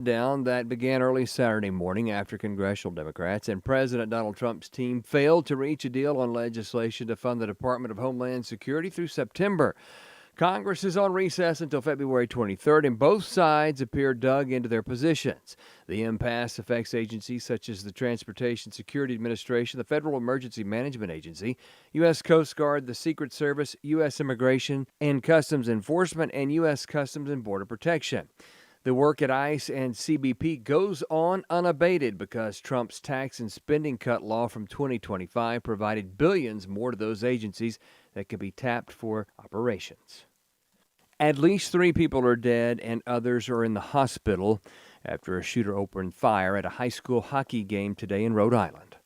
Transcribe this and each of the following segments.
Down that began early Saturday morning after congressional Democrats and President Donald Trump's team failed to reach a deal on legislation to fund the Department of Homeland Security through September. Congress is on recess until February 23rd, and both sides appear dug into their positions. The impasse affects agencies such as the Transportation Security Administration, the Federal Emergency Management Agency, U.S. Coast Guard, the Secret Service, U.S. Immigration and Customs Enforcement, and U.S. Customs and Border Protection. The work at ICE and CBP goes on unabated because Trump's tax and spending cut law from 2025 provided billions more to those agencies that could be tapped for operations. At least 3 people are dead and others are in the hospital after a shooter opened fire at a high school hockey game today in Rhode Island.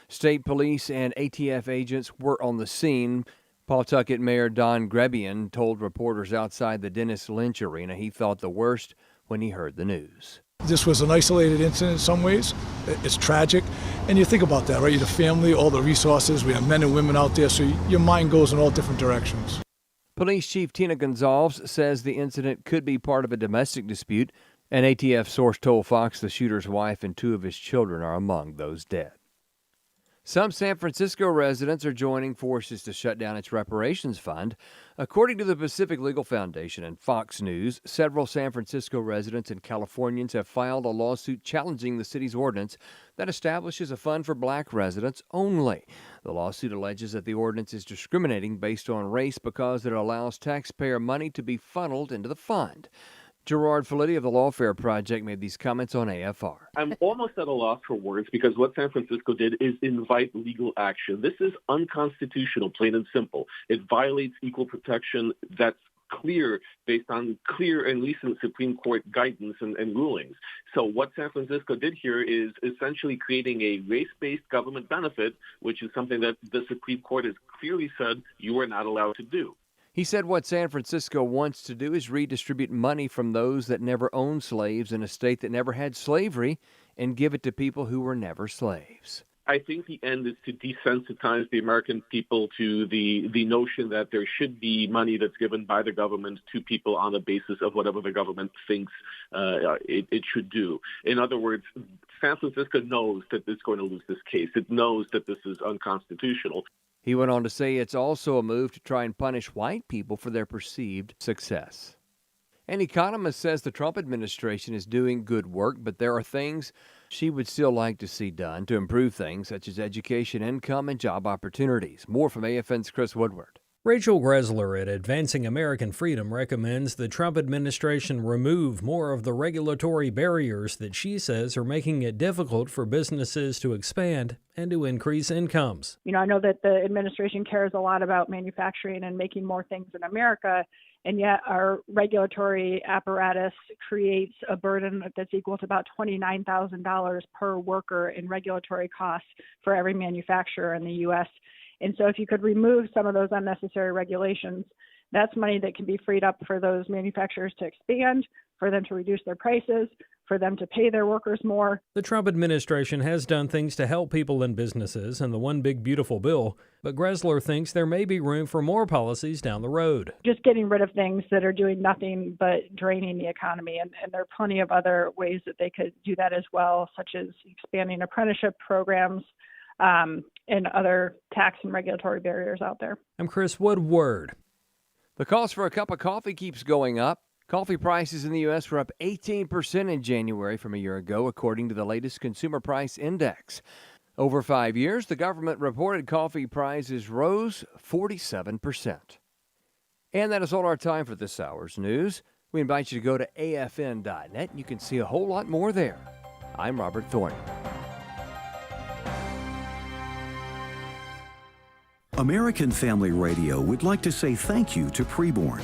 State police and ATF agents were on the scene. Pawtucket Mayor Don Grebian told reporters outside the Dennis Lynch Arena he thought the worst when he heard the news. This was an isolated incident in some ways. It's tragic. And you think about that, right? You have the family, all the resources. We have men and women out there, so your mind goes in all different directions. Police Chief Tina Gonzalez says the incident could be part of a domestic dispute. An ATF source told Fox the shooter's wife and 2 of his children are among those dead. Some San Francisco residents are joining forces to shut down its reparations fund. According to the Pacific Legal Foundation and Fox News, several San Francisco residents and Californians have filed a lawsuit challenging the city's ordinance that establishes a fund for black residents only. The lawsuit alleges that the ordinance is discriminating based on race because it allows taxpayer money to be funneled into the fund. Gerard Felitti of the Lawfare Project made these comments on AFR. I'm almost at a loss for words because what San Francisco did is invite legal action. This is unconstitutional, plain and simple. It violates equal protection that's clear based on clear and recent Supreme Court guidance and rulings. So what San Francisco did here is essentially creating a race-based government benefit, which is something that the Supreme Court has clearly said you are not allowed to do. He said what San Francisco wants to do is redistribute money from those that never owned slaves in a state that never had slavery and give it to people who were never slaves. I think the end is to desensitize the American people to the notion that there should be money that's given by the government to people on the basis of whatever the government thinks it should do. In other words, San Francisco knows that it's going to lose this case. It knows that this is unconstitutional. He went on to say it's also a move to try and punish white people for their perceived success. An economist says the Trump administration is doing good work, but there are things she would still like to see done to improve things such as education, income, and job opportunities. More from AFN's Chris Woodward. Rachel Gressler at Advancing American Freedom recommends the Trump administration remove more of the regulatory barriers that she says are making it difficult for businesses to expand and to increase incomes. I know that the administration cares a lot about manufacturing and making more things in America, and yet our regulatory apparatus creates a burden that's equal to about $29,000 per worker in regulatory costs for every manufacturer in the U.S. And so if you could remove some of those unnecessary regulations, that's money that can be freed up for those manufacturers to expand, for them to reduce their prices, for them to pay their workers more. The Trump administration has done things to help people and businesses in the One Big Beautiful Bill, but Gressler thinks there may be room for more policies down the road. Just getting rid of things that are doing nothing but draining the economy, and there are plenty of other ways that they could do that as well, such as expanding apprenticeship programs, and other tax and regulatory barriers out there. I'm Chris Woodward. The cost for a cup of coffee keeps going up. Coffee prices in the U.S. were up 18% in January from a year ago, according to the latest Consumer Price Index. Over 5 years, the government reported coffee prices rose 47%. And that is all our time for this hour's news. We invite you to go to afn.net. You can see a whole lot more there. I'm Robert Thornton. American Family Radio would like to say thank you to Preborn.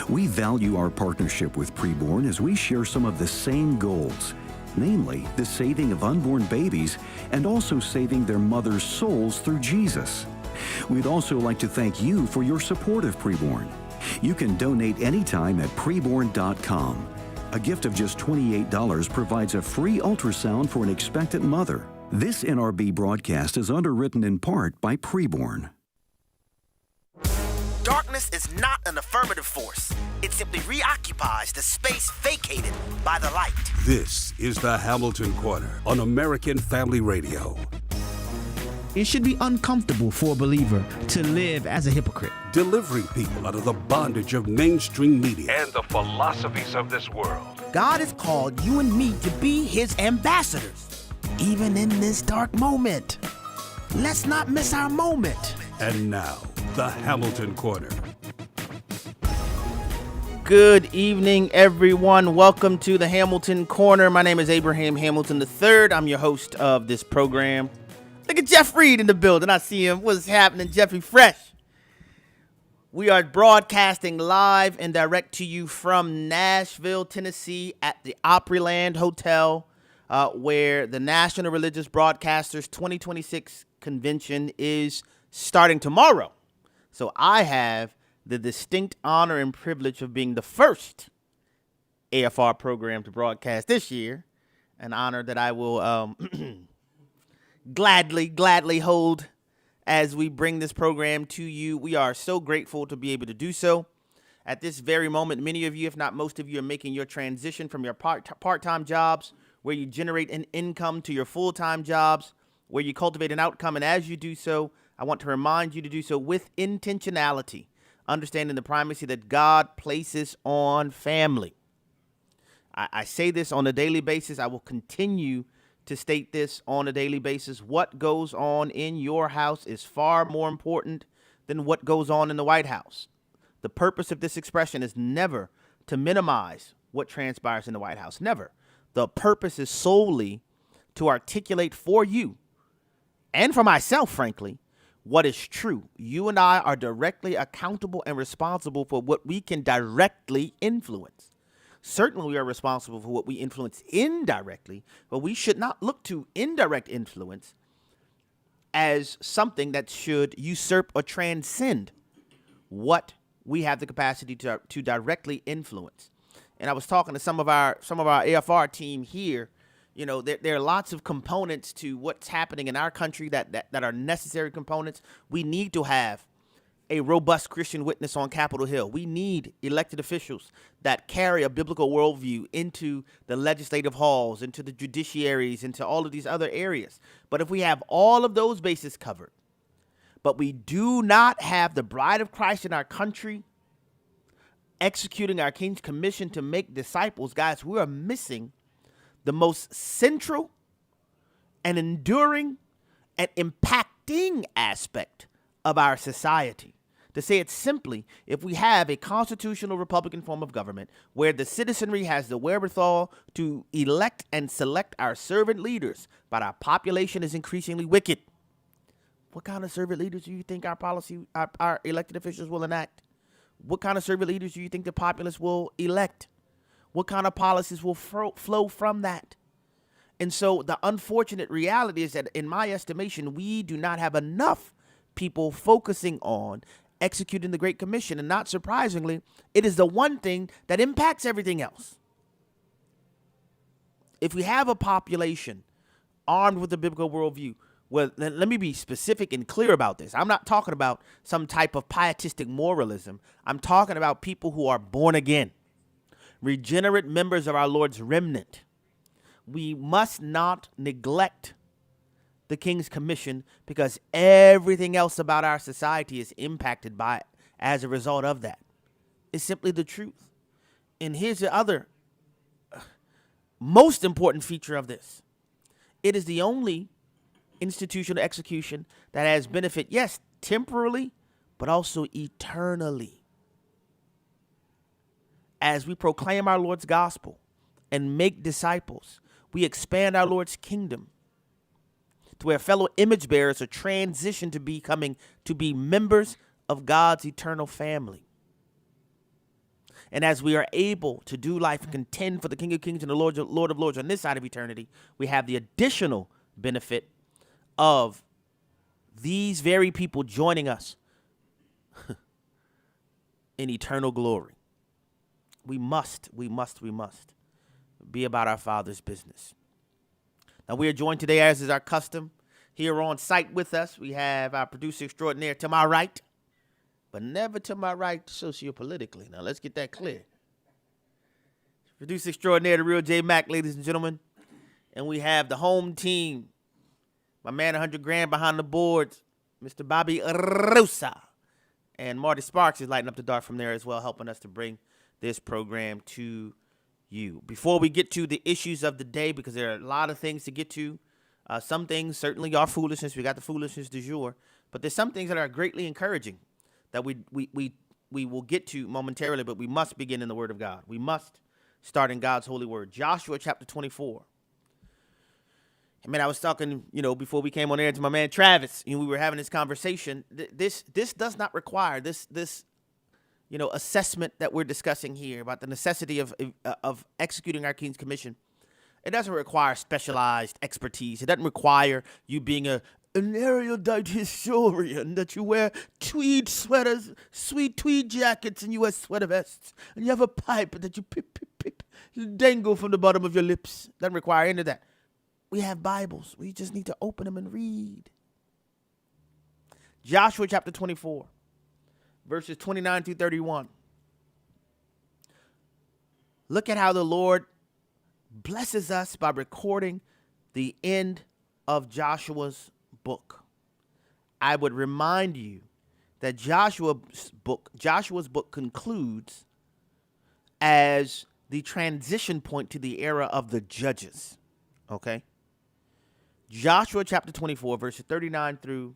We value our partnership with Preborn as we share some of the same goals, namely the saving of unborn babies and also saving their mothers' souls through Jesus. We'd also like to thank you for your support of Preborn. You can donate anytime at preborn.com. A gift of just $28 provides a free ultrasound for an expectant mother. This NRB broadcast is underwritten in part by Preborn. Darkness darkness is not an affirmative force. It simply reoccupies the space vacated by the light. This is the Hamilton Corner on American Family Radio. It should be uncomfortable for a believer to live as a hypocrite. Delivering people out of the bondage of mainstream media and the philosophies of this world. God has called you and me to be his ambassadors, even in this dark moment. Let's not miss our moment. And now, the Hamilton Corner. Good evening, everyone. Welcome to the Hamilton Corner. My name is Abraham Hamilton III. I'm your host of this program. Look at Jeff Reed in the building. I see him. What's happening, Jeffrey Fresh? We are broadcasting live and direct to you from Nashville, Tennessee at the Opryland Hotel, where the National Religious Broadcasters 2026 convention is starting tomorrow. So I have the distinct honor and privilege of being the first AFR program to broadcast this year, an honor that I will gladly hold as we bring this program to you. We are so grateful to be able to do so. At this very moment, many of you, if not most of you, are making your transition from your part-time jobs, where you generate an income, to your full-time jobs, where you cultivate an outcome. And as you do so, I want to remind you to do so with intentionality, understanding the primacy that God places on family. I say this on a daily basis. I will continue to state this on a daily basis. What goes on in your house is far more important than what goes on in the White House. The purpose of this expression is never to minimize what transpires in the White House. Never. The purpose is solely to articulate for you and for myself, frankly, what is true. You and I are directly accountable and responsible for what we can directly influence. Certainly, we are responsible for what we influence indirectly, but we should not look to indirect influence as something that should usurp or transcend what we have the capacity to directly influence. And I was talking to some of our AFR team here. You know, there are lots of components to what's happening in our country that are necessary components. We need to have a robust Christian witness on Capitol Hill. We need elected officials that carry a biblical worldview into the legislative halls, into the judiciaries, into all of these other areas. But if we have all of those bases covered, but we do not have the bride of Christ in our country executing our King's commission to make disciples, guys, we are missing the most central and enduring and impacting aspect of our society. To say it simply, if we have a constitutional Republican form of government where the citizenry has the wherewithal to elect and select our servant leaders, but our population is increasingly wicked, what kind of servant leaders do you think our elected officials will enact? What kind of servant leaders do you think the populace will elect? What kind of policies will flow from that? And so the unfortunate reality is that, in my estimation, we do not have enough people focusing on executing the Great Commission. And not surprisingly, it is the one thing that impacts everything else. If we have a population armed with a biblical worldview, well, let me be specific and clear about this. I'm not talking about some type of pietistic moralism. I'm talking about people who are born again, regenerate members of our Lord's remnant. We must not neglect the King's Commission, because everything else about our society is impacted by it as a result of that. It's simply the truth. And here's the other most important feature of this. It is the only institutional execution that has benefit, yes, temporally, but also eternally. As we proclaim our Lord's gospel and make disciples, we expand our Lord's kingdom to where fellow image bearers are transitioned to be members of God's eternal family. And as we are able to do life and contend for the King of Kings and the Lord of Lords on this side of eternity, we have the additional benefit of these very people joining us in eternal glory. We must be about our Father's business. Now, we are joined today, as is our custom, here on site with us. We have our producer extraordinaire to my right, but never to my right sociopolitically. Now, let's get that clear. Producer extraordinaire, the real J Mac, ladies and gentlemen. And we have the home team. My man, 100 grand behind the boards, Mr. Bobby Rosa. And Marty Sparks is lighting up the dark from there as well, helping us to bring this program to you. Before we get to the issues of the day, because there are a lot of things to get to, some things certainly are foolishness. We got the foolishness du jour. But there's some things that are greatly encouraging that we will get to momentarily, but we must begin in the Word of God. We must start in God's holy word. Joshua chapter 24. I mean, I was talking, before we came on air to my man Travis, we were having this conversation. This does not require this assessment that we're discussing here about the necessity of executing our King's Commission. It doesn't require specialized expertise. It doesn't require you being an erudite historian, that you wear tweed sweaters, sweet tweed jackets, and you wear sweater vests, and you have a pipe that you pip, pip, pip, dangle from the bottom of your lips. Doesn't require any of that. We have Bibles. We just need to open them and read. Joshua chapter 24, verses 29 through 31. Look at how the Lord blesses us by recording the end of Joshua's book. I would remind you that Joshua's book concludes as the transition point to the era of the judges. Okay? Joshua chapter 24, verses 29 through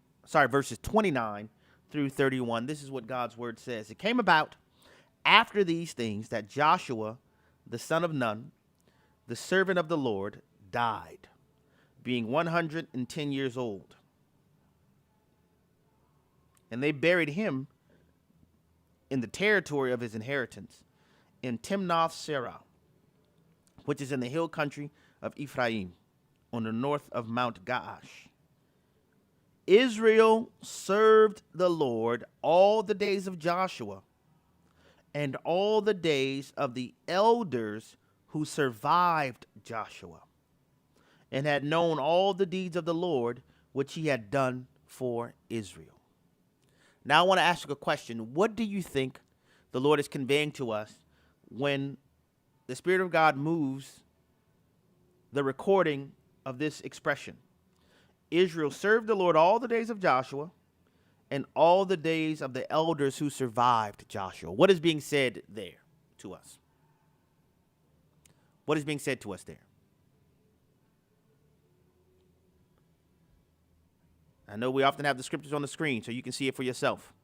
31. This is what God's word says. It came about after these things that Joshua, the son of Nun, the servant of the Lord, died, being 110 years old. And they buried him in the territory of his inheritance in Timnath-Serah, which is in the hill country of Ephraim, on the north of Mount Gaash. Israel served the Lord all the days of Joshua and all the days of the elders who survived Joshua, and had known all the deeds of the Lord which he had done for Israel. Now I want to ask you a question. What do you think the Lord is conveying to us when the Spirit of God moves the recording of this expression? Israel served the Lord all the days of Joshua and all the days of the elders who survived Joshua. What is being said there to us? What is being said to us there? I know we often have the scriptures on the screen so you can see it for yourself.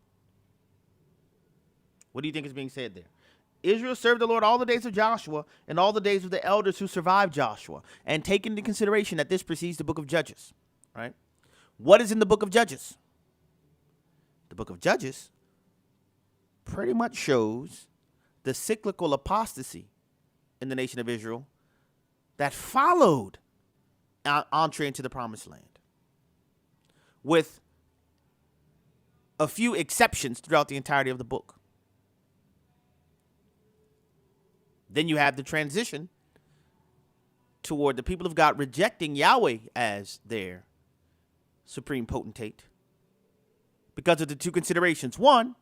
What do you think is being said there? Israel served the Lord all the days of Joshua and all the days of the elders who survived Joshua. And take into consideration that this precedes the book of Judges, right? What is in the book of Judges? The book of Judges pretty much shows the cyclical apostasy in the nation of Israel that followed entree into the promised land, with a few exceptions throughout the entirety of the book. Then you have the transition toward the people of God rejecting Yahweh as their supreme potentate because of the two considerations. One,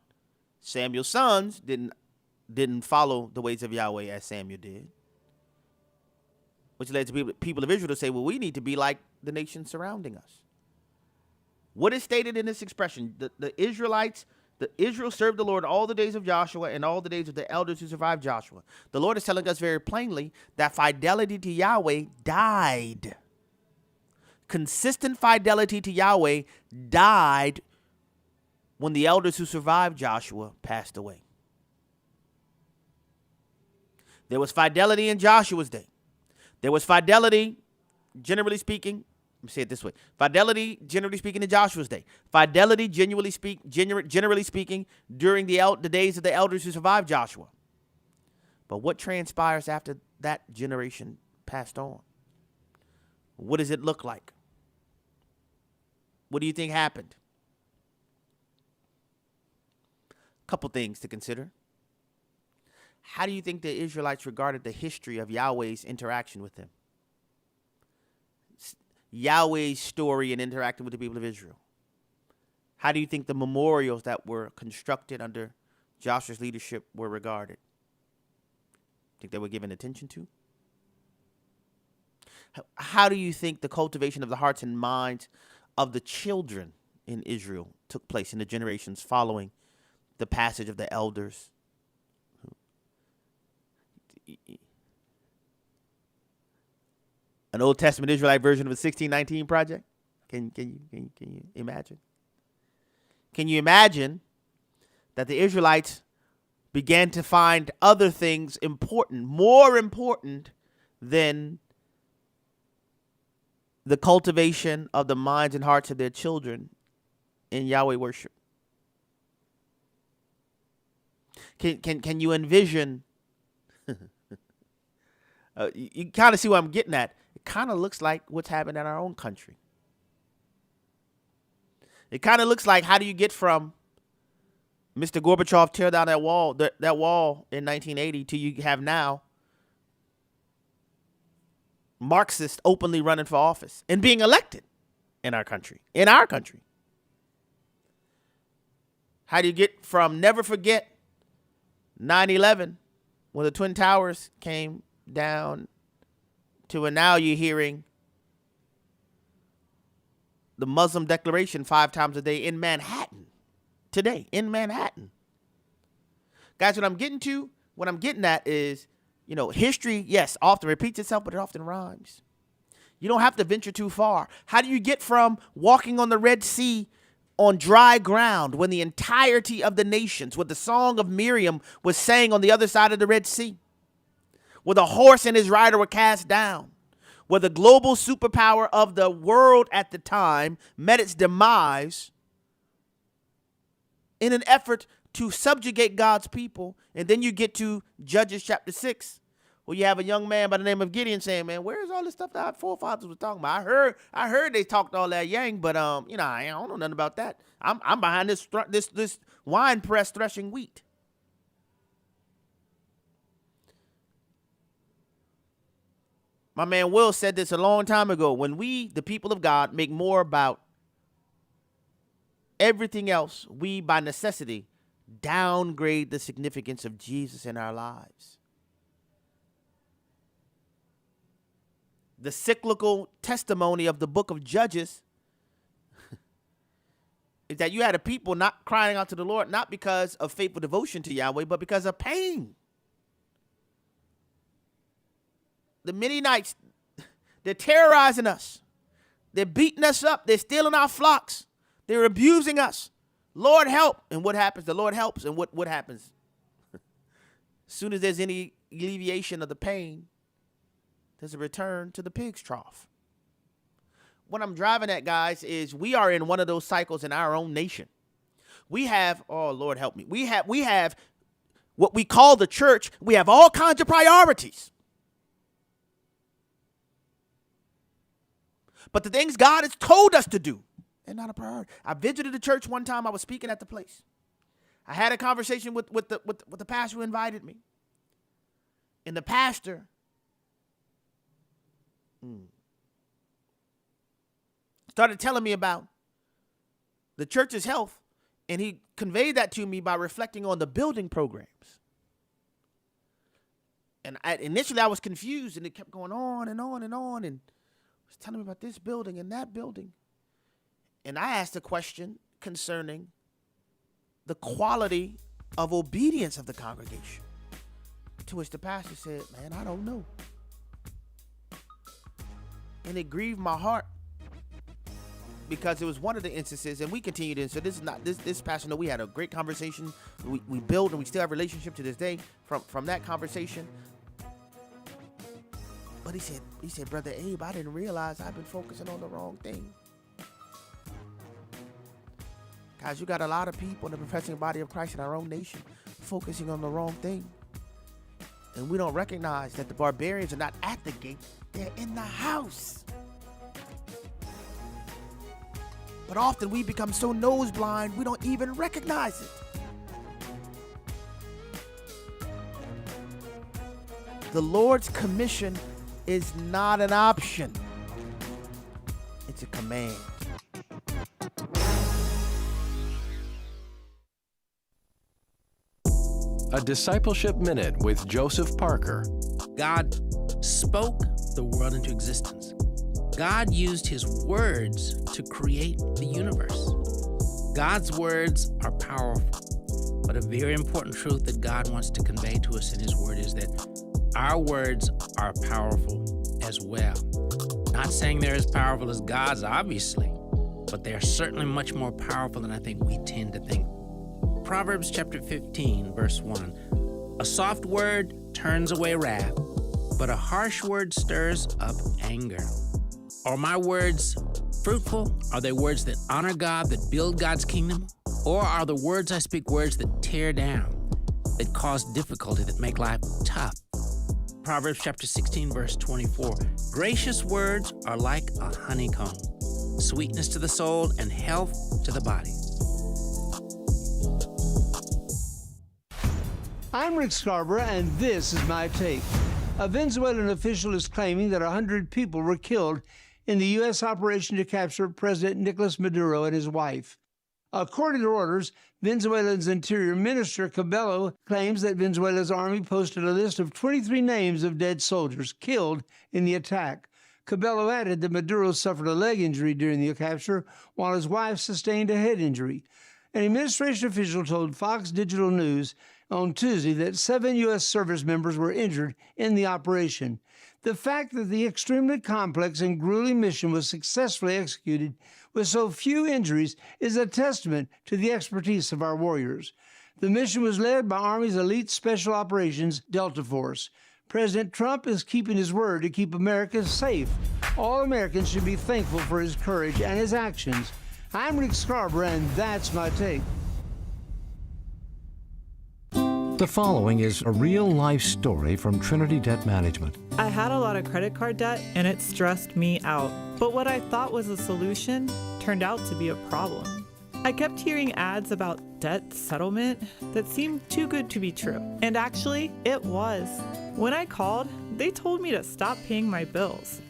Samuel's sons didn't follow the ways of Yahweh as Samuel did, which led to people of Israel to say, well, we need to be like the nations surrounding us. What is stated in this expression? Israel served the Lord all the days of Joshua and all the days of the elders who survived Joshua. The Lord is telling us very plainly that fidelity to Yahweh died. Consistent fidelity to Yahweh died when the elders who survived Joshua passed away. There was fidelity in Joshua's day. There was fidelity, generally speaking. Let me say it this way. Fidelity, generally speaking, in Joshua's day. Fidelity, generally speaking, during the days of the elders who survived Joshua. But what transpires after that generation passed on? What does it look like? What do you think happened? A couple things to consider. How do you think the Israelites regarded the history of Yahweh's interaction with them? Yahweh's story and interacting with the people of Israel. How do you think the memorials that were constructed under Joshua's leadership were regarded? Think they were given attention to? How do you think the cultivation of the hearts and minds of the children in Israel took place in the generations following the passage of the elders? An Old Testament Israelite version of the 1619 Project? Can you imagine? Can you imagine that the Israelites began to find other things important, more important than the cultivation of the minds and hearts of their children in Yahweh worship? Can you envision? You kind of see what I'm getting at. It kind of looks like what's happened in our own country. It kind of looks like, how do you get from Mr. Gorbachev tear down that wall in 1980 to you have now Marxists openly running for office and being elected in our country. How do you get from never forget 9/11 when the Twin Towers came down to when now you're hearing the Muslim declaration 5 times a day in Manhattan today, in Manhattan? Guys, what I'm getting at is, history, yes, often repeats itself, but it often rhymes. You don't have to venture too far. How do you get from walking on the Red Sea on dry ground when the entirety of the nations, what the song of Miriam was saying on the other side of the Red Sea, where the horse and his rider were cast down, where the global superpower of the world at the time met its demise in an effort to subjugate God's people? And then you get to Judges chapter 6, where you have a young man by the name of Gideon saying, man, where's all this stuff that our forefathers were talking about? I heard they talked all that yang, but I don't know nothing about that. I'm behind this wine press threshing wheat. My man Will said this a long time ago. When we, the people of God, make more about everything else, we, by necessity, downgrade the significance of Jesus in our lives. The cyclical testimony of the book of Judges is that you had a people not crying out to the Lord, not because of faithful devotion to Yahweh, but because of pain. The Midianites, they're terrorizing us. They're beating us up. They're stealing our flocks. They're abusing us. Lord, help. And what happens? The Lord helps. And what happens? As soon as there's any alleviation of the pain, there's a return to the pig's trough. What I'm driving at, guys, is we are in one of those cycles in our own nation. We have, oh, Lord, help me. We have what we call the church. We have all kinds of priorities. But the things God has told us to do, they're not a priority. I visited the church one time. I was speaking at the place. I had a conversation with the pastor who invited me. And the pastor started telling me about the church's health, and he conveyed that to me by reflecting on the building programs. And initially I was confused, and it kept going on and on and on, and was telling me about this building and that building. And I asked a question concerning the quality of obedience of the congregation, to which the pastor said, man, I don't know. And it grieved my heart, because it was one of the instances, and we continued in. So this is not this pastor. No, we had a great conversation. We built, and we still have a relationship to this day from that conversation. But he said, Brother Abe, I didn't realize I've been focusing on the wrong thing. Guys, you got a lot of people in the professing body of Christ in our own nation focusing on the wrong thing. And we don't recognize that the barbarians are not at the gate, they're in the house. But often we become so nose blind, we don't even recognize it. The Lord's commission is not an option. It's a command. a Discipleship Minute with Joseph Parker. God spoke the world into existence. God used his words to create the universe. God's words are powerful, but a very important truth that God wants to convey to us in his word is that our words are powerful as well. Not saying they're as powerful as God's, obviously, but they are certainly much more powerful than I think we tend to think. Proverbs chapter 15, verse 1. A soft word turns away wrath, but a harsh word stirs up anger. Are my words fruitful? Are they words that honor God, that build God's kingdom? Or are the words I speak words that tear down, that cause difficulty, that make life tough? Proverbs chapter 16, verse 24. Gracious words are like a honeycomb, sweetness to the soul and health to the body. I'm Rick Scarborough, and this is my take. A Venezuelan official is claiming that 100 people were killed in the U.S. operation to capture President Nicolas Maduro and his wife. According to Reuters, Venezuela's Interior Minister Cabello claims that Venezuela's army posted a list of 23 names of dead soldiers killed in the attack. Cabello added that Maduro suffered a leg injury during the capture, while his wife sustained a head injury. An administration official told Fox Digital News on Tuesday that 7 U.S. service members were injured in the operation. The fact that the extremely complex and grueling mission was successfully executed with so few injuries is a testament to the expertise of our warriors. The mission was led by Army's elite Special Operations Delta Force. President Trump is keeping his word to keep America safe. All Americans should be thankful for his courage and his actions. I'm Rick Scarborough, and that's my take. The following is a real-life story from Trinity Debt Management. I had a lot of credit card debt, and it stressed me out. But what I thought was a solution turned out to be a problem. I kept hearing ads about debt settlement that seemed too good to be true. And actually, it was. When I called, they told me to stop paying my bills.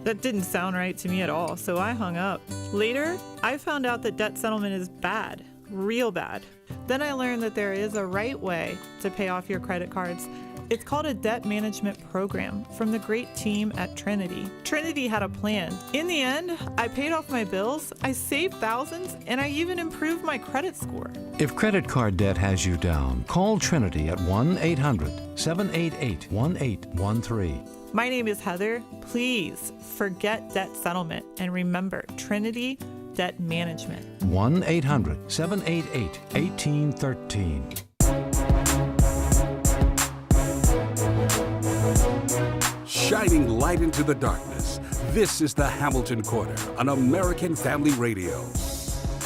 That didn't sound right to me at all, so I hung up. Later, I found out that debt settlement is bad, real bad. Then I learned that there is a right way to pay off your credit cards. It's called a debt management program from the great team at Trinity. Trinity had a plan. In the end, I paid off my bills, I saved thousands, and I even improved my credit score. If credit card debt has you down, call Trinity at 1-800-788-1813. My name is Heather. Please forget debt settlement and remember Trinity Debt Management. 1-800-788-1813. Shining light into the darkness. This is the Hamilton Corner on American Family Radio.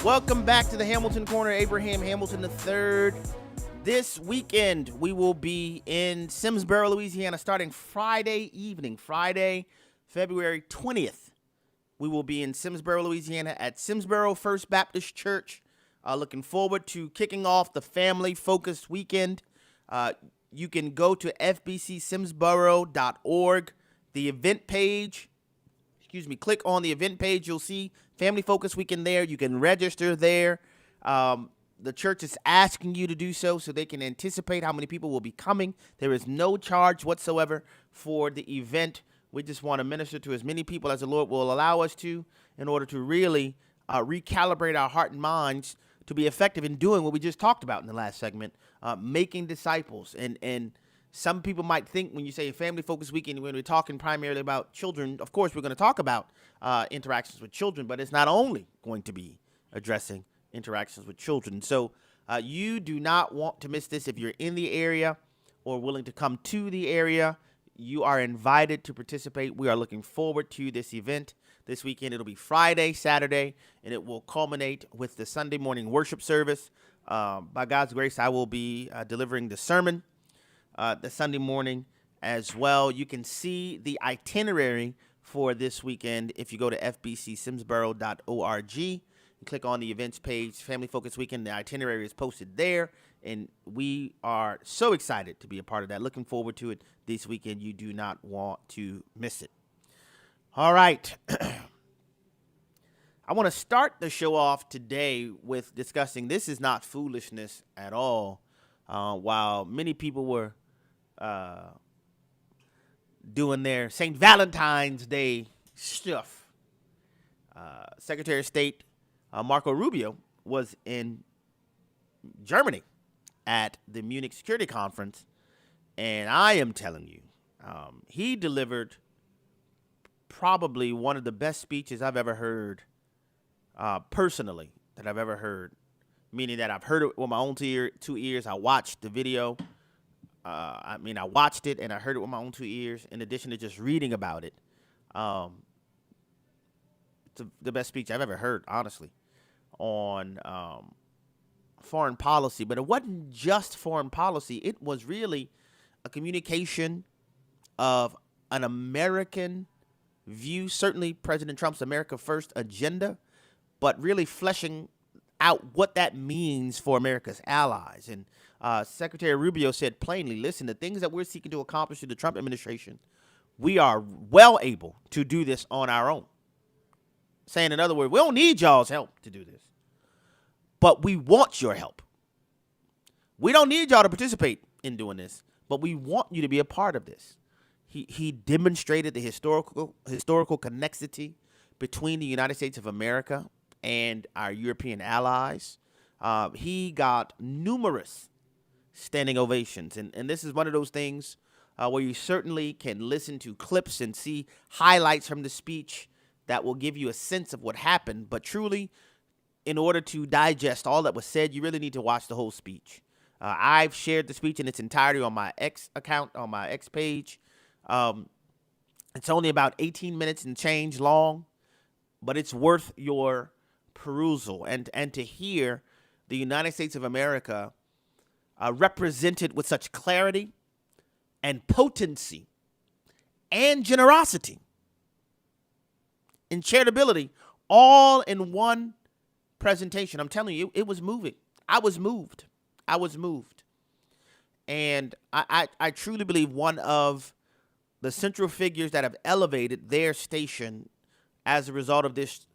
Welcome back to the Hamilton Corner. Abraham Hamilton III. This weekend, we will be in Simsboro, Louisiana, starting Friday evening, Friday, February 20th. We will be in Simsboro, Louisiana at Simsboro First Baptist Church. Looking forward to kicking off the family-focused weekend. You can go to fbcsimsboro.org, the event page. Click on the event page. You'll see Family Focus Weekend there. You can register there. The church is asking you to do so they can anticipate how many people will be coming. There is no charge whatsoever for the event. We just want to minister to as many people as the Lord will allow us to in order to really recalibrate our heart and minds to be effective in doing what we just talked about in the last segment, making disciples. And some people might think when you say Family Focus Weekend, when we're talking primarily about children, of course we're going to talk about interactions with children, but it's not only going to be addressing interactions with children. So you do not want to miss this. If you're in the area or willing to come to the area, you are invited to participate. We are looking forward to this event this weekend. It'll be Friday, Saturday, and it will culminate with the Sunday morning worship service. By God's grace, I will be delivering the sermon the Sunday morning as well. You can see the itinerary for this weekend if you go to fbcsimsboro.org. Click on the events page, Family Focus Weekend. The itinerary is posted there, and we are so excited to be a part of that. Looking forward to it this weekend. You do not want to miss it. All right. I want to start the show off today with discussing, this is not foolishness at all. while many people were doing their St. Valentine's Day stuff. Secretary of State Marco Rubio was in Germany at the Munich Security Conference, and I am telling you, he delivered probably one of the best speeches I've ever heard, personally, that I've ever heard, meaning that I've heard it with my own two ears. I watched the video. I watched it and I heard it with my own two ears, in addition to just reading about it. It's the best speech I've ever heard, honestly, on foreign policy. But it wasn't just foreign policy. It was really a communication of an American view, certainly President Trump's America First agenda, but really fleshing out what that means for America's allies. And Secretary Rubio said plainly, listen, the things that we're seeking to accomplish through the Trump administration, we are well able to do this on our own. Saying, in other words, we don't need y'all's help to do this, but we want your help. We don't need y'all to participate in doing this, but we want you to be a part of this. He demonstrated the historical connexity between the United States of America and our European allies. He got numerous standing ovations, and this is one of those things where you certainly can listen to clips and see highlights from the speech that will give you a sense of what happened. But truly, in order to digest all that was said, you really need to watch the whole speech. I've shared the speech in its entirety on my X account, on my X page. It's only about 18 minutes and change long, but it's worth your perusal. And to hear the United States of America represented with such clarity and potency and generosity and charitability, all in one presentation. I'm telling you, it was moving. I was moved. And I truly believe one of the central figures that have elevated their station as a result of this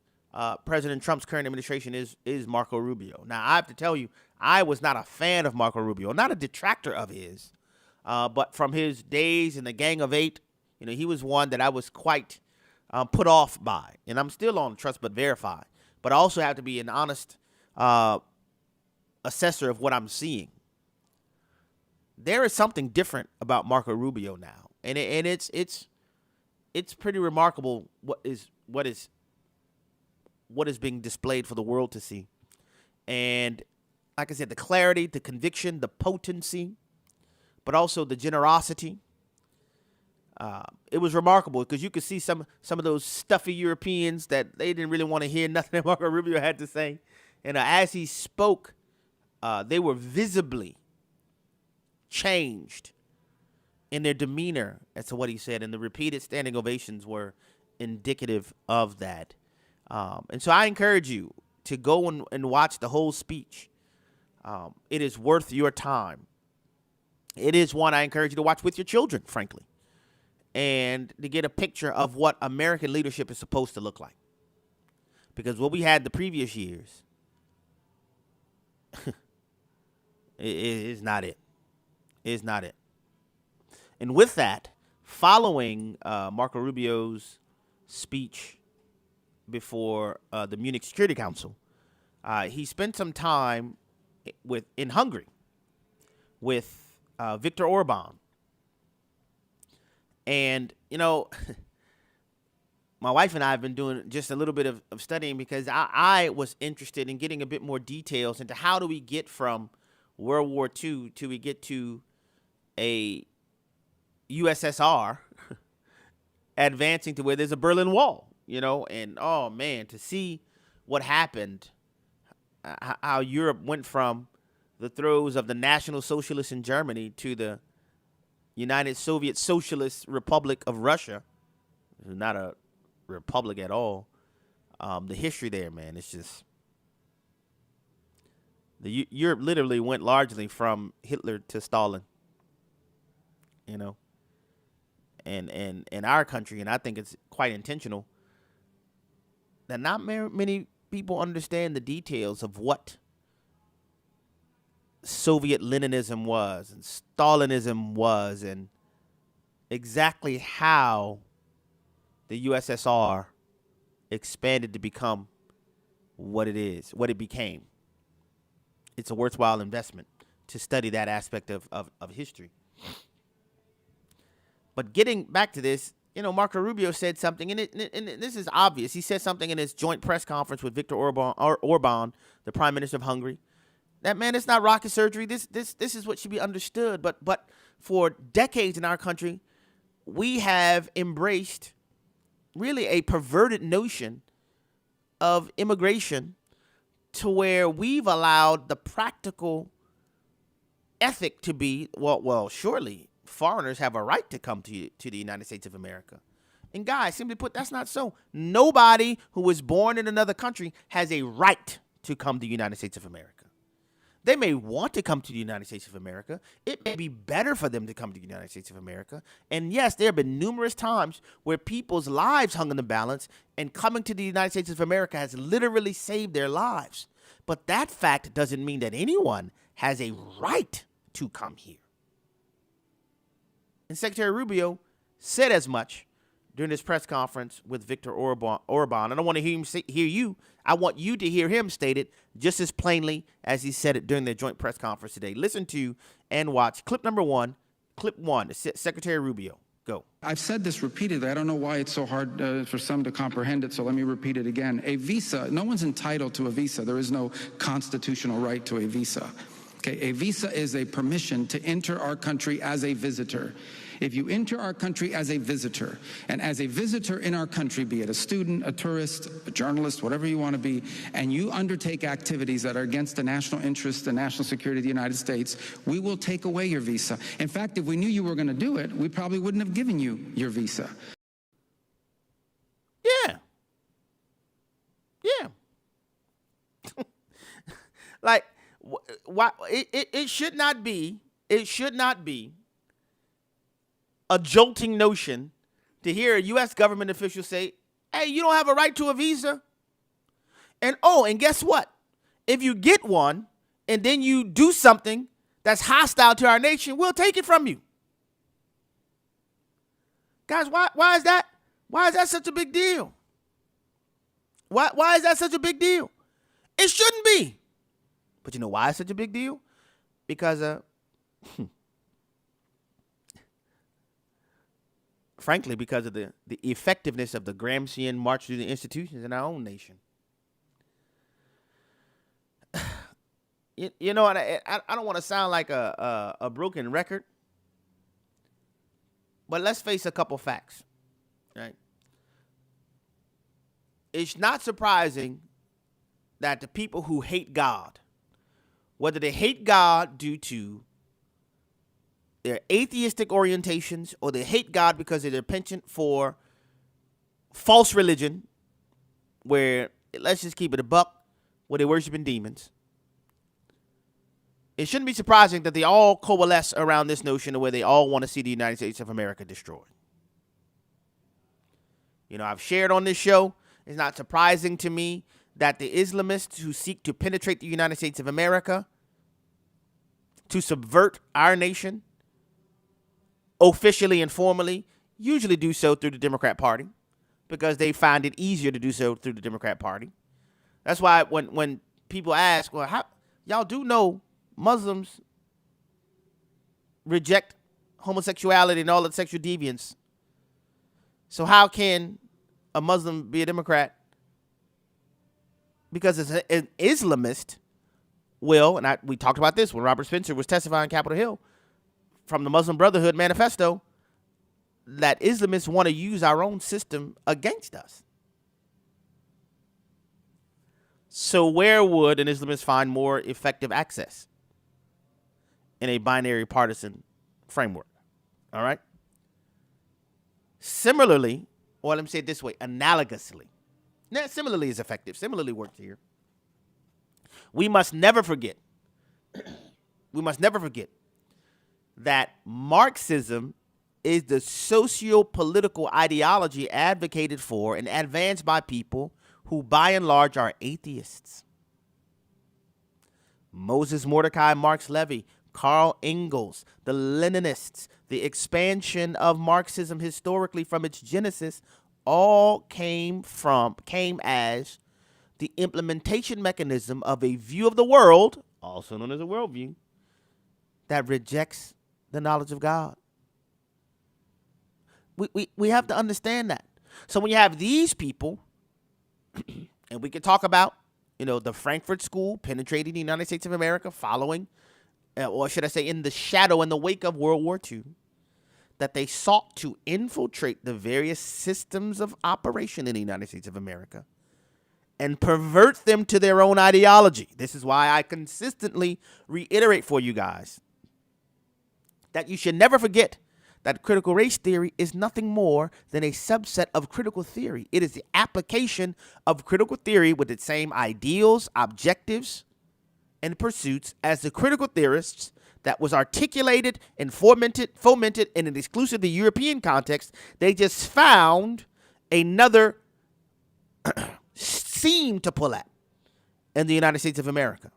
President Trump's current administration is Marco Rubio. Now, I have to tell you, I was not a fan of Marco Rubio, not a detractor of his, but from his days in the Gang of Eight, he was one that I was quite put off by. And I'm still on trust but verify. But I also have to be an honest assessor of what I'm seeing. There is something different about Marco Rubio now, and it's pretty remarkable what is being displayed for the world to see. And like I said, the clarity, the conviction, the potency, but also the generosity. It was remarkable because you could see some of those stuffy Europeans that they didn't really want to hear nothing that Marco Rubio had to say. And as he spoke, they were visibly changed in their demeanor as to what he said. And the repeated standing ovations were indicative of that. And so I encourage you to go and watch the whole speech. It is worth your time. It is one I encourage you to watch with your children, frankly, and to get a picture of what American leadership is supposed to look like. Because what we had the previous years is not it. Is not it. And with that, following Marco Rubio's speech before the Munich Security Council, he spent some time in Hungary with Viktor Orban. And, my wife and I have been doing just a little bit of studying because I was interested in getting a bit more details into how do we get from World War II till we get to a USSR advancing to where there's a Berlin Wall, and oh man, to see what happened, how Europe went from the throes of the National Socialists in Germany to the United Soviet Socialist Republic of Russia. Not a republic at all. The history there, man, it's just Europe literally went largely from Hitler to Stalin. And our country, and I think it's quite intentional, that not many people understand the details of what Soviet Leninism was and Stalinism was, and exactly how the USSR expanded to become what it is, what it became. It's a worthwhile investment to study that aspect of history. But getting back to this, Marco Rubio said something, and this is obvious. He said something in his joint press conference with Viktor Orban, the Prime Minister of Hungary. That, man, it's not rocket surgery. This is what should be understood. But for decades in our country, we have embraced really a perverted notion of immigration to where we've allowed the practical ethic to be, well, surely foreigners have a right to come to the United States of America. And guys, simply put, that's not so. Nobody who was born in another country has a right to come to the United States of America. They may want to come to the United States of America. It may be better for them to come to the United States of America. And yes, there have been numerous times where people's lives hung in the balance, and coming to the United States of America has literally saved their lives. But that fact doesn't mean that anyone has a right to come here. And Secretary Rubio said as much during this press conference with Viktor Orban. I don't want to hear you. I want you to hear him state it just as plainly as he said it during their joint press conference today. Listen to and watch clip number one. Clip one, Secretary Rubio. Go. I've said this repeatedly. I don't know why it's so hard for some to comprehend it, so let me repeat it again. A visa, no one's entitled to a visa. There is no constitutional right to a visa. Okay, a visa is a permission to enter our country as a visitor. If you enter our country as a visitor, and as a visitor in our country, be it a student, a tourist, a journalist, whatever you want to be, and you undertake activities that are against the national interest, the national security of the United States, we will take away your visa. In fact, if we knew you were going to do it, we probably wouldn't have given you your visa. Yeah. Like, why it should not be a jolting notion to hear a U.S. government official say, hey, you don't have a right to a visa. And guess what? If you get one and then you do something that's hostile to our nation, we'll take it from you. Guys, why is that? Why is that such a big deal? Why is that such a big deal? It shouldn't be. But you know why it's such a big deal? Because, frankly, because of the effectiveness of the Gramscian march through the institutions in our own nation. You know, and I don't want to sound like a broken record, but let's face a couple facts, right? It's not surprising that the people who hate God, whether they hate God due to their atheistic orientations or they hate God because of their penchant for false religion, where, let's just keep it a buck, where they're worshiping demons, it shouldn't be surprising that they all coalesce around this notion of where they all want to see the United States of America destroyed. You know, I've shared on this show, it's not surprising to me that the Islamists who seek to penetrate the United States of America, to subvert our nation, officially and formally, usually do so through the Democrat Party because they find it easier to do so through the Democrat Party. That's why when people ask, well, how y'all do know Muslims reject homosexuality and all the sexual deviance, so how can a Muslim be a Democrat? Because it's an Islamist will, and we talked about this when Robert Spencer was testifying on Capitol Hill from the Muslim Brotherhood Manifesto, that Islamists want to use our own system against us. So where would an Islamist find more effective access? In a binary partisan framework. All right? Similarly, or let me say it this way, analogously. Now, similarly is effective. Similarly works here. We must never forget that Marxism is the socio-political ideology advocated for and advanced by people who by and large are atheists. Moses Mordecai Marx Levy, Karl Engels, the Leninists, the expansion of Marxism historically from its genesis, all came as the implementation mechanism of a view of the world, also known as a worldview, that rejects the knowledge of God. We have to understand that. So when you have these people, and we can talk about, the Frankfurt School penetrating the United States of America following, or should I say in the shadow, in the wake of World War II, that they sought to infiltrate the various systems of operation in the United States of America and pervert them to their own ideology. This is why I consistently reiterate for you guys that you should never forget that critical race theory is nothing more than a subset of critical theory. It is the application of critical theory with its same ideals, objectives, and pursuits as the critical theorists that was articulated and fomented in an exclusively European context. They just found another seam to pull at in the United States of America.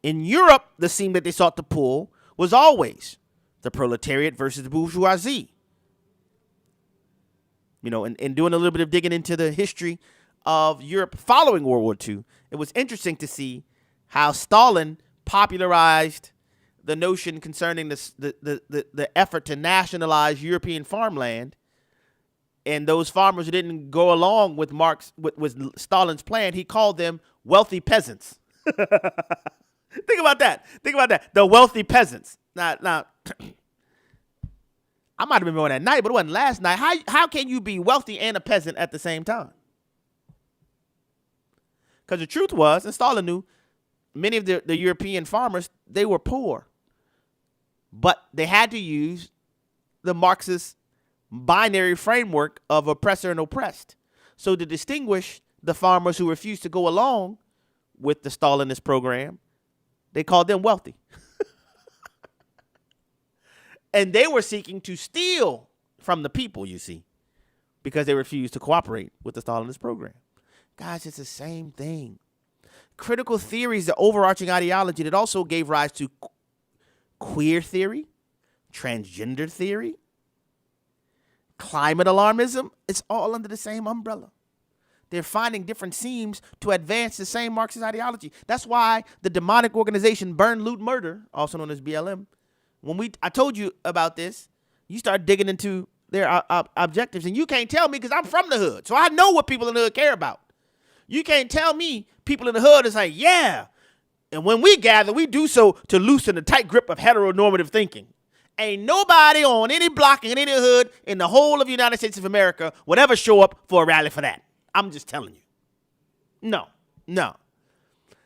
In Europe, the seam that they sought to pull was always the proletariat versus the bourgeoisie. And doing a little bit of digging into the history of Europe following World War II, it was interesting to see how Stalin popularized the notion concerning the effort to nationalize European farmland. And those farmers who didn't go along with with Stalin's plan, he called them wealthy peasants. Think about that. The wealthy peasants. Now, I might have been born that night, but it wasn't last night. How can you be wealthy and a peasant at the same time? Because the truth was, and Stalin knew, many of the European farmers, they were poor. But they had to use the Marxist binary framework of oppressor and oppressed. So to distinguish the farmers who refused to go along with the Stalinist program, they called them wealthy. And they were seeking to steal from the people, you see, because they refused to cooperate with the Stalinist program. Guys, it's the same thing. Critical theory is the overarching ideology that also gave rise to queer theory, transgender theory, climate alarmism. It's all under the same umbrella. They're finding different seams to advance the same Marxist ideology. That's why the demonic organization Burn, Loot, Murder, also known as BLM, I told you about this, you start digging into their objectives, and you can't tell me because I'm from the hood, so I know what people in the hood care about. You can't tell me people in the hood is like, yeah, and when we gather, we do so to loosen the tight grip of heteronormative thinking. Ain't nobody on any block in any hood in the whole of the United States of America would ever show up for a rally for that. I'm just telling you. No.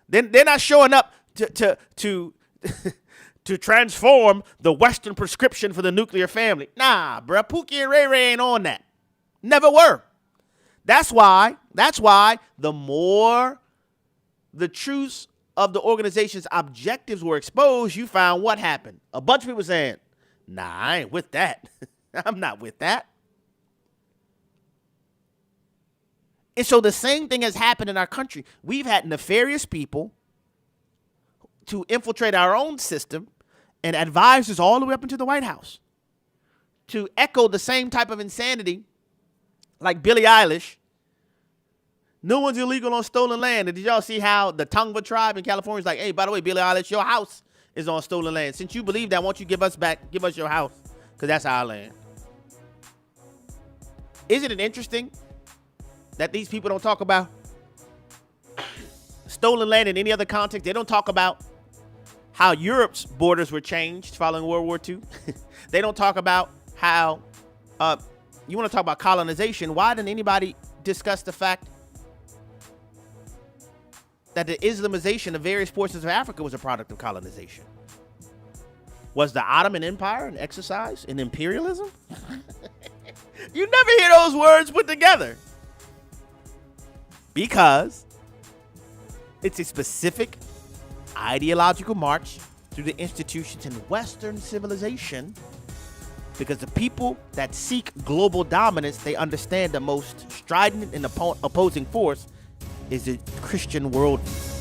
They're not showing up to transform the Western prescription for the nuclear family. Nah, bruh, Pookie and Ray Ray ain't on that. Never were. That's why the more the truths of the organization's objectives were exposed, you found what happened. A bunch of people saying, nah, I ain't with that. I'm not with that. And so the same thing has happened in our country. We've had nefarious people to infiltrate our own system and advisors all the way up into the White House to echo the same type of insanity like Billie Eilish. No one's illegal on stolen land. And did y'all see how the Tongva tribe in California is like, hey, by the way, Billie Eilish, your house is on stolen land. Since you believe that, why don't you give us your house? Because that's our land. Isn't it interesting that these people don't talk about stolen land in any other context? They don't talk about how Europe's borders were changed following World War II. They don't talk about how, you want to talk about colonization. Why didn't anybody discuss the fact that the Islamization of various portions of Africa was a product of colonization? Was the Ottoman Empire an exercise in imperialism? You never hear those words put together. Because it's a specific ideological march through the institutions in Western civilization, because the people that seek global dominance, they understand the most strident and opposing force is the Christian worldview.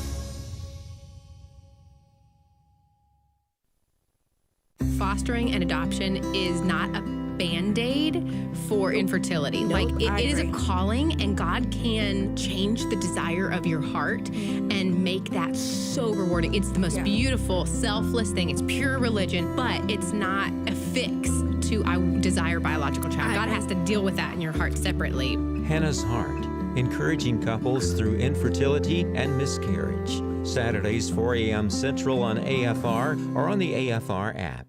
fostering and adoption is not a Band-Aid for infertility. It is a calling, and God can change the desire of your heart and make that so rewarding. It's the most beautiful, selfless thing. It's pure religion, but it's not a fix to I desire biological child. God has to deal with that in your heart separately. Hannah's Heart, encouraging couples through infertility and miscarriage. Saturdays, 4 a.m. Central on AFR or on the AFR app.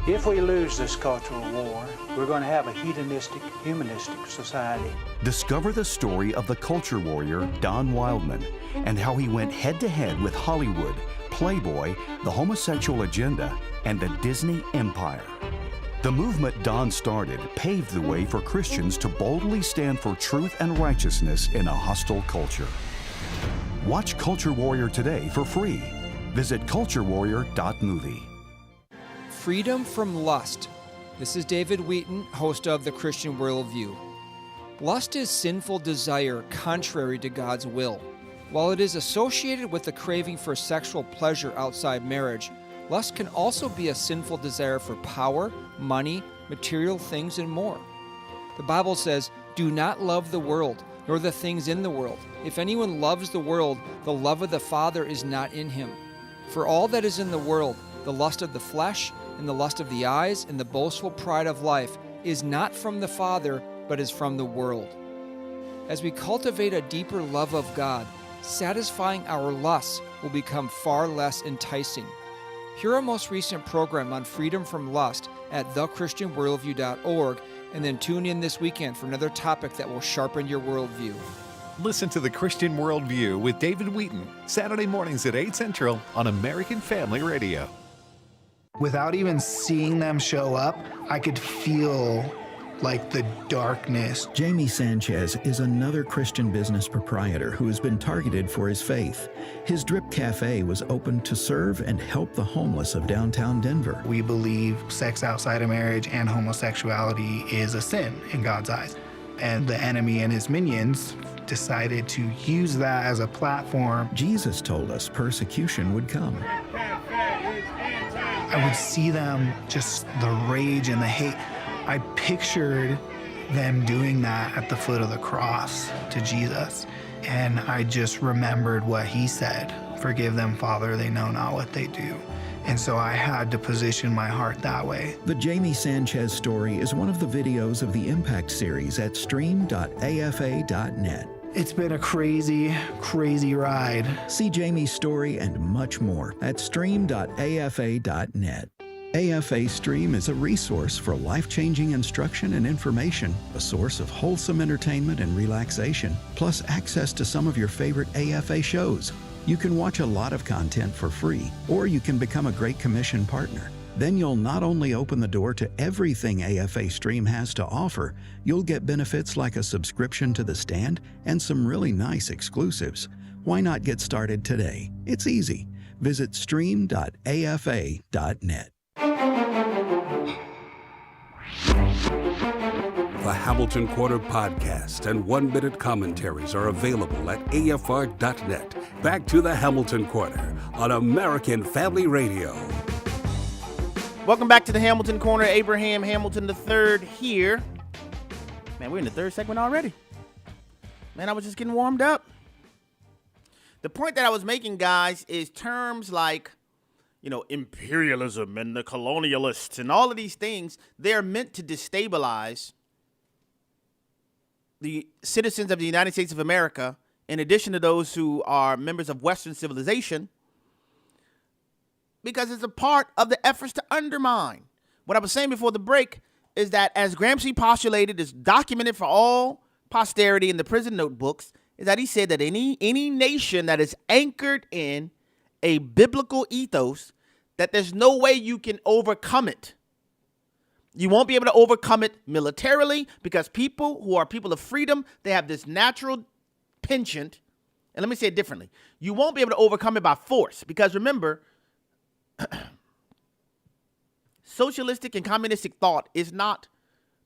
If we lose this cultural war, we're going to have a hedonistic, humanistic society. Discover the story of the culture warrior Don Wildman and how he went head-to-head with Hollywood, Playboy, the homosexual agenda, and the Disney empire. The movement Don started paved the way for Christians to boldly stand for truth and righteousness in a hostile culture. Watch Culture Warrior today for free. Visit culturewarrior.movie. Freedom from lust. This is David Wheaton, host of The Christian Worldview. Lust is sinful desire contrary to God's will. While it is associated with the craving for sexual pleasure outside marriage, lust can also be a sinful desire for power, money, material things, and more. The Bible says, "Do not love the world, nor the things in the world. If anyone loves the world, the love of the Father is not in him. For all that is in the world, the lust of the flesh, and the lust of the eyes, and the boastful pride of life, is not from the Father, but is from the world." As we cultivate a deeper love of God, satisfying our lusts will become far less enticing. Hear our most recent program on freedom from lust at thechristianworldview.org, and then tune in this weekend for another topic that will sharpen your worldview. Listen to The Christian Worldview with David Wheaton, Saturday mornings at 8 Central on American Family Radio. Without even seeing them show up, I could feel like the darkness. Jamie Sanchez is another Christian business proprietor who has been targeted for his faith. His Drip Cafe was opened to serve and help the homeless of downtown Denver. We believe sex outside of marriage and homosexuality is a sin in God's eyes. And the enemy and his minions decided to use that as a platform. Jesus told us persecution would come. I would see them, just the rage and the hate. I pictured them doing that at the foot of the cross to Jesus. And I just remembered what he said, "Forgive them, Father, they know not what they do." And so I had to position my heart that way. The Jamie Sanchez story is one of the videos of the Impact series at stream.afa.net. It's been a crazy, crazy ride. See Jamie's story and much more at stream.afa.net. AFA Stream is a resource for life-changing instruction and information, a source of wholesome entertainment and relaxation, plus access to some of your favorite AFA shows. You can watch a lot of content for free, or you can become a Great Commission partner. Then you'll not only open the door to everything AFA Stream has to offer, you'll get benefits like a subscription to The Stand and some really nice exclusives. Why not get started today? It's easy. Visit stream.afa.net. The Hamilton Quarter podcast and one-minute commentaries are available at afr.net. Back to the Hamilton Quarter on American Family Radio. Welcome back to the Hamilton Corner. Abraham Hamilton III here. Man, we're in the third segment already. Man, I was just getting warmed up. The point that I was making, guys, is terms like, imperialism and the colonialists and all of these things, they're meant to destabilize the citizens of the United States of America, in addition to those who are members of Western civilization, because it's a part of the efforts to undermine. What I was saying before the break is that, as Gramsci postulated, is documented for all posterity in the prison notebooks, is that he said that any nation that is anchored in a biblical ethos, that there's no way you can overcome it. You won't be able to overcome it militarily, because people who are people of freedom, they have this natural penchant. And let me say it differently. You won't be able to overcome it by force, because remember, socialistic and communistic thought is not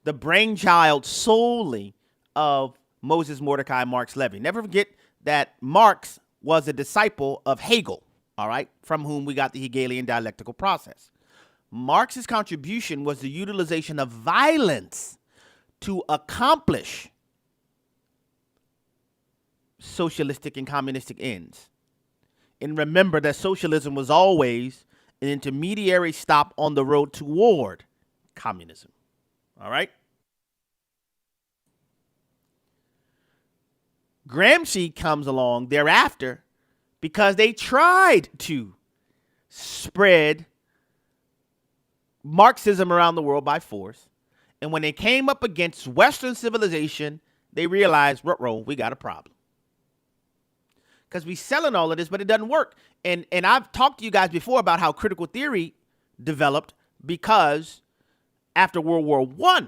the brainchild solely of Moses Mordecai Marx Levy. Never forget that Marx was a disciple of Hegel, all right, from whom we got the Hegelian dialectical process. Marx's contribution was the utilization of violence to accomplish socialistic and communistic ends. And remember that socialism was always an intermediary stop on the road toward communism. All right? Gramsci comes along thereafter because they tried to spread Marxism around the world by force. And when they came up against Western civilization, they realized, ruh-roh, we got a problem. Because we selling all of this, but it doesn't work. And I've talked to you guys before about how critical theory developed because after World War I,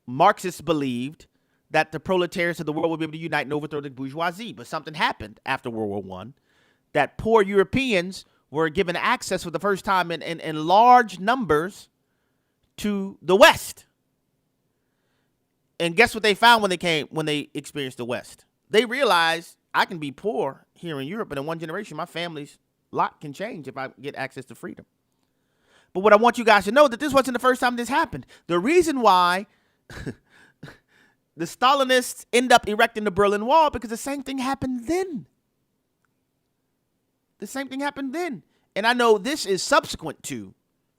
Marxists believed that the proletariats of the world would be able to unite and overthrow the bourgeoisie. But something happened after World War I that poor Europeans were given access for the first time in large numbers to the West. And guess what they found when they experienced the West? They realized I can be poor here in Europe, but in one generation, my family's lot can change if I get access to freedom. But what I want you guys to know that this wasn't the first time this happened. The reason why the Stalinists end up erecting the Berlin Wall, because the same thing happened then. The same thing happened then. And I know this is subsequent to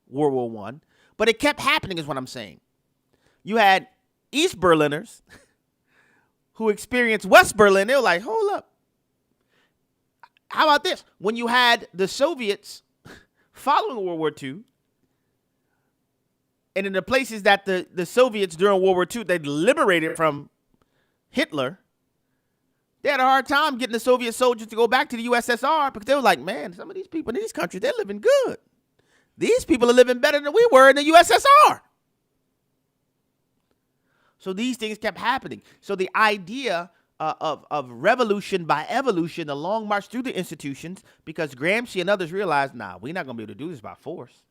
World War I, but it kept happening is what I'm saying. You had East Berliners who experienced West Berlin. They were like, hold up. How about this? When you had the Soviets following World War II, and in the places that the Soviets during World War II, they liberated from Hitler, they had a hard time getting the Soviet soldiers to go back to the USSR because they were like, man, some of these people in these countries, they're living good. These people are living better than we were in the USSR. So these things kept happening. So the idea of revolution by evolution, the long march through the institutions, because Gramsci and others realized, we're not going to be able to do this by force.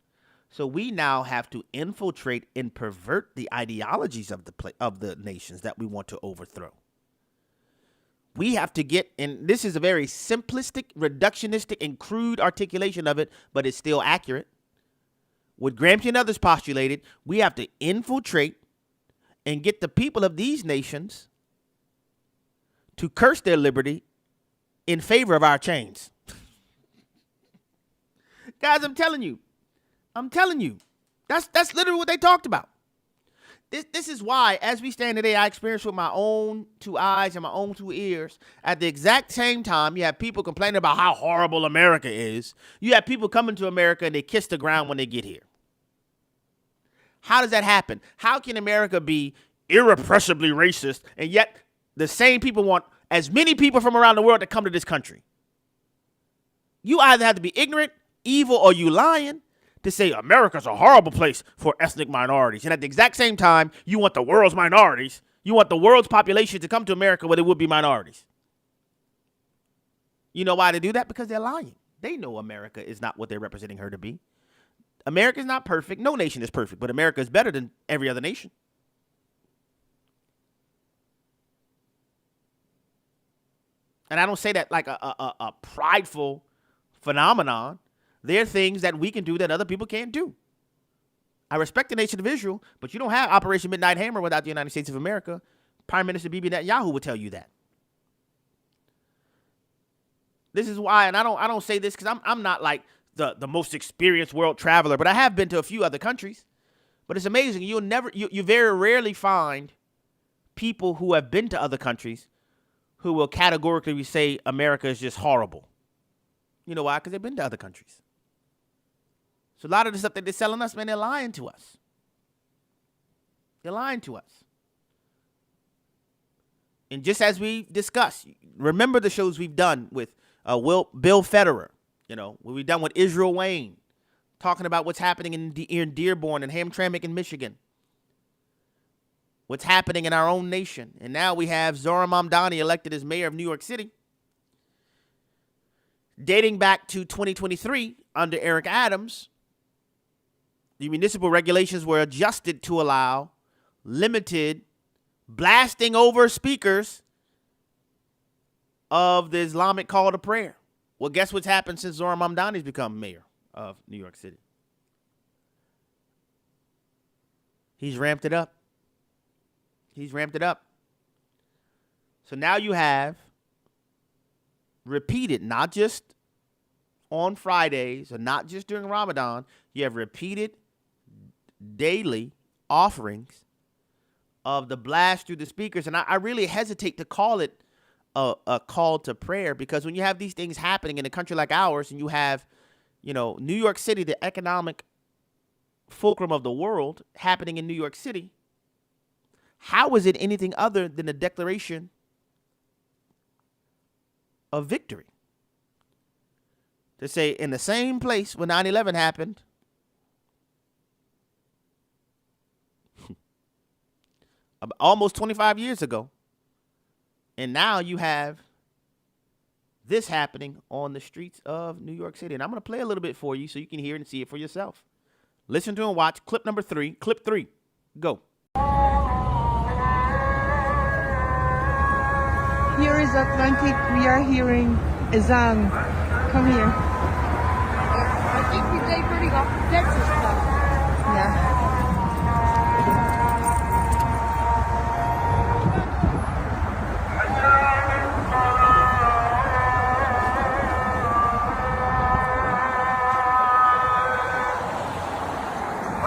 So we now have to infiltrate and pervert the ideologies of the nations that we want to overthrow. We have to get, and this is a very simplistic, reductionistic, and crude articulation of it, but it's still accurate. What Gramsci and others postulated, we have to infiltrate and get the people of these nations to curse their liberty in favor of our chains. Guys, I'm telling you. That's literally what they talked about. This is why, as we stand today, I experience with my own two eyes and my own two ears. At the exact same time, you have people complaining about how horrible America is. You have people coming to America and they kiss the ground when they get here. How does that happen? How can America be irrepressibly racist and yet the same people want as many people from around the world to come to this country? You either have to be ignorant, evil, or you lying to say America's a horrible place for ethnic minorities. And at the exact same time, you want the world's minorities. You want the world's population to come to America where there would be minorities. You know why they do that? Because they're lying. They know America is not what they're representing her to be. America is not perfect. No nation is perfect, but America is better than every other nation. And I don't say that like a prideful phenomenon. There are things that we can do that other people can't do. I respect the nation of Israel, but you don't have Operation Midnight Hammer without the United States of America. Prime Minister Bibi Netanyahu would tell you that. This is why, and I don't say this because I'm not like the most experienced world traveler, but I have been to a few other countries. But it's amazing. You very rarely find people who have been to other countries who will categorically say America is just horrible. You know why? Because they've been to other countries. So a lot of the stuff that they're selling us, man, they're lying to us. They're lying to us. And just as we discussed, remember the shows we've done with Bill Federer, what we've done with Israel Wayne, talking about what's happening in Dearborn and Hamtramck in Michigan, what's happening in our own nation. And now we have Zohran Mamdani elected as mayor of New York City. Dating back to 2023 under Eric Adams, the municipal regulations were adjusted to allow limited blasting over speakers of the Islamic call to prayer. Well, guess what's happened since Zohran Mamdani's become mayor of New York City? He's ramped it up. So now you have repeated, not just on Fridays or not just during Ramadan, you have repeated daily offerings of the blast through the speakers. And I really hesitate to call it a call to prayer, because when you have these things happening in a country like ours, and you have, New York City, the economic fulcrum of the world, happening in New York City, how is it anything other than a declaration of victory? To say in the same place when 9/11 happened, almost 25 years ago, and now you have this happening on the streets of New York City. And I'm going to play a little bit for you so you can hear it and see it for yourself. Listen to and watch clip number 3. Clip 3. Go. Here is Atlantic. We are hearing Azan. Come here. I think we diverting off the Texas stuff. Yeah.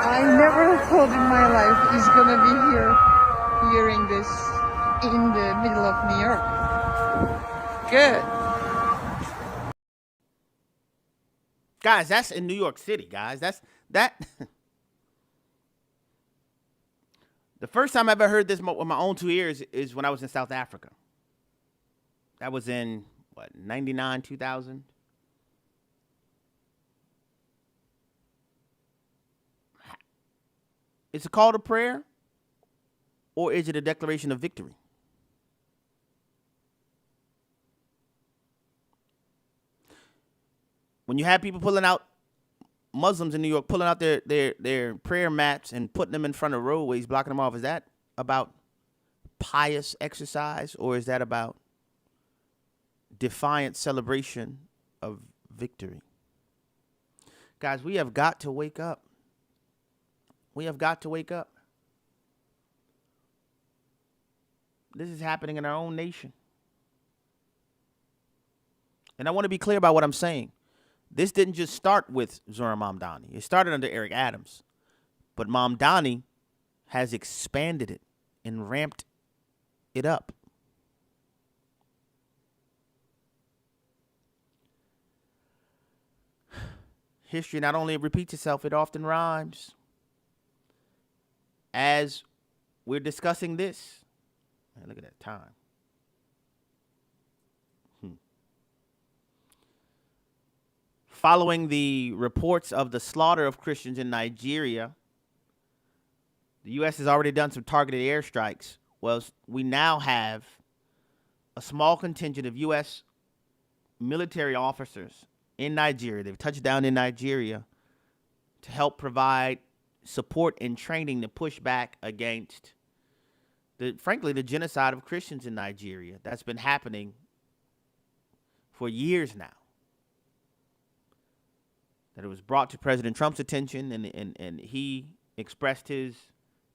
I never thought in my life he's gonna be here hearing this in the middle of New York. Good. Guys, that's in New York City, guys. That. The first time I ever heard this with my own 2 ears is when I was in South Africa. That was in, 99, 2000? Is it a call to prayer, or is it a declaration of victory? When you have people pulling out, Muslims in New York pulling out their prayer mats and putting them in front of roadways, blocking them off, is that about pious exercise, or is that about defiant celebration of victory? Guys, we have got to wake up. We have got to wake up. This is happening in our own nation. And I want to be clear about what I'm saying. This didn't just start with Zohran Mamdani. It started under Eric Adams. But Mamdani has expanded it and ramped it up. History not only repeats itself, it often rhymes. As we're discussing this, man, look at that time. Following the reports of the slaughter of Christians in Nigeria, the U.S. has already done some targeted airstrikes. Well, we now have a small contingent of U.S. military officers in Nigeria. They've touched down in Nigeria to help provide support and training to push back against, frankly, the genocide of Christians in Nigeria that's been happening for years now. That it was brought to President Trump's attention, and he expressed his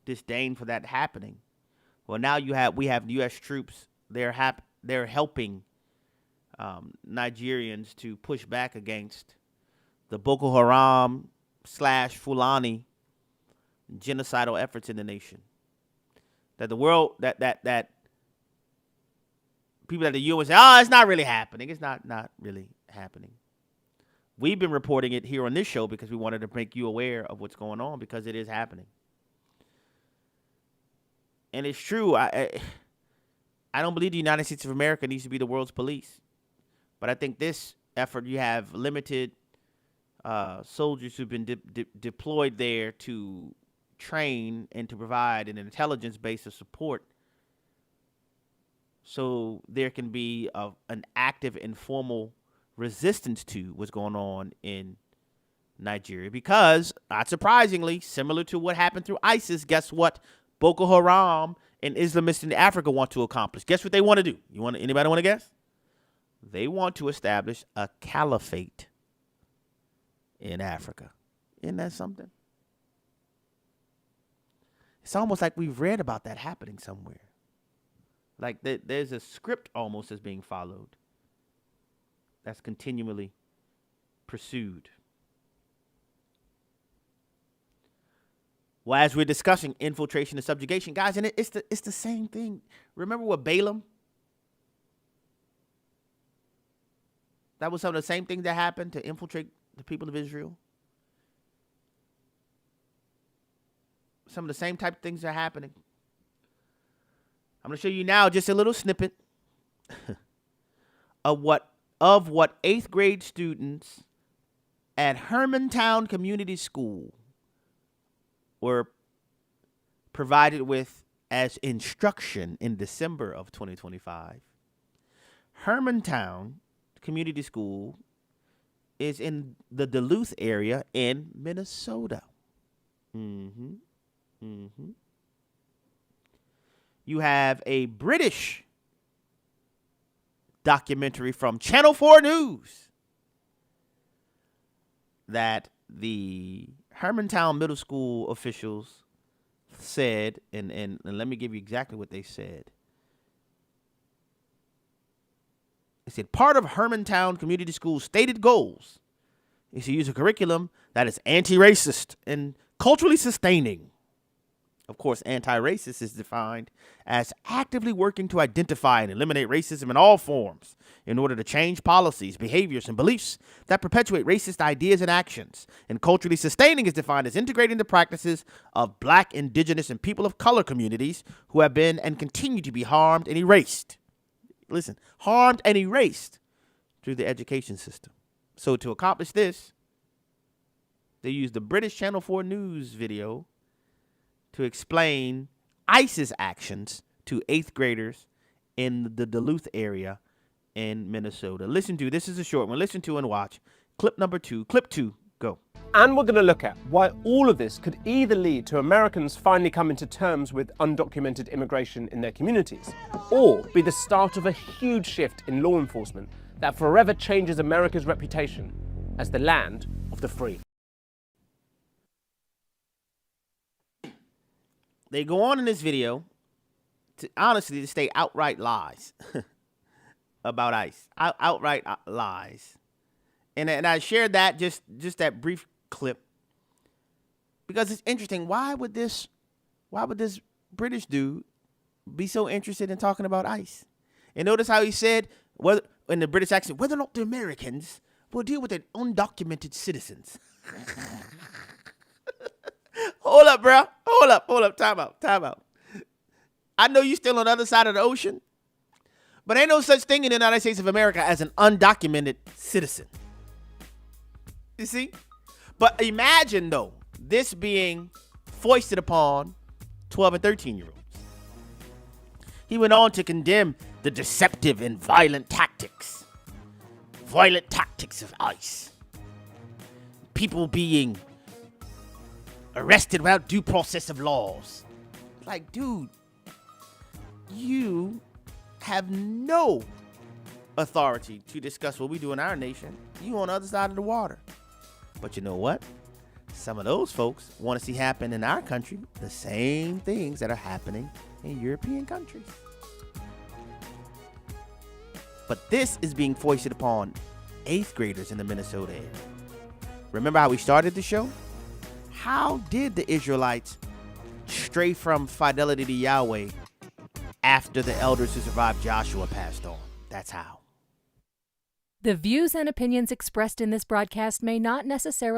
disdain for that happening. Well, now we have U.S. troops. They're helping Nigerians to push back against the Boko Haram / Fulani genocidal efforts in the nation. That the world, that people at the UN say, it's not really happening. It's not really happening. We've been reporting it here on this show because we wanted to make you aware of what's going on, because it is happening. And it's true. I don't believe the United States of America needs to be the world's police. But I think this effort, you have limited soldiers who've been deployed there to train and to provide an intelligence base of support, so there can be an active, informal resistance to what's going on in Nigeria. Because, not surprisingly, similar to what happened through ISIS, guess what Boko Haram and Islamists in Africa want to accomplish? Guess what they want to do? Anybody want to guess? They want to establish a caliphate in Africa. Isn't that something? It's almost like we've read about that happening somewhere. Like there's a script almost that's being followed, that's continually pursued. Well, as we're discussing infiltration and subjugation, guys, and it's the same thing. Remember what Balaam? That was some of the same things that happened to infiltrate the people of Israel. Some of the same type of things are happening. I'm going to show you now just a little snippet of what 8th grade students at Hermantown Community School were provided with as instruction in December of 2025. Hermantown Community School is in the Duluth area in Minnesota. You have a British documentary from Channel 4 News that the Hermantown Middle School officials said, and let me give you exactly what they said. They said part of Hermantown Community School's stated goals is to use a curriculum that is anti-racist and culturally sustaining. Of course, anti-racist is defined as actively working to identify and eliminate racism in all forms in order to change policies, behaviors, and beliefs that perpetuate racist ideas and actions. And culturally sustaining is defined as integrating the practices of Black, Indigenous, and people of color communities who have been and continue to be harmed and erased. Listen, harmed and erased through the education system. So to accomplish this, they used the British Channel 4 News video to explain ICE's actions to 8th graders in the Duluth area in Minnesota. Listen to, this is a short one. Listen to and watch. Clip number 2. Clip 2, go. And we're going to look at why all of this could either lead to Americans finally coming to terms with undocumented immigration in their communities, or be the start of a huge shift in law enforcement that forever changes America's reputation as the land of the free. They go on in this video to honestly to state outright lies about ICE. Outright lies. And I shared that, just that brief clip, because it's interesting. Why would this British dude be so interested in talking about ICE? And notice how he said, whether in the British accent, whether or not the Americans will deal with the undocumented citizens. Hold up, bro. Hold up. Time out. I know you still on the other side of the ocean, but ain't no such thing in the United States of America as an undocumented citizen. You see? But imagine, though, this being foisted upon 12 and 13-year-olds. He went on to condemn the deceptive and violent tactics of ICE. People being arrested without due process of laws. Like, dude, you have no authority to discuss what we do in our nation. You on the other side of the water. But you know what? Some of those folks want to see happen in our country the same things that are happening in European countries. But this is being foisted upon 8th graders in the Minnesota area. Remember how we started the show? How did the Israelites stray from fidelity to Yahweh after the elders who survived Joshua passed on? That's how. The views and opinions expressed in this broadcast may not necessarily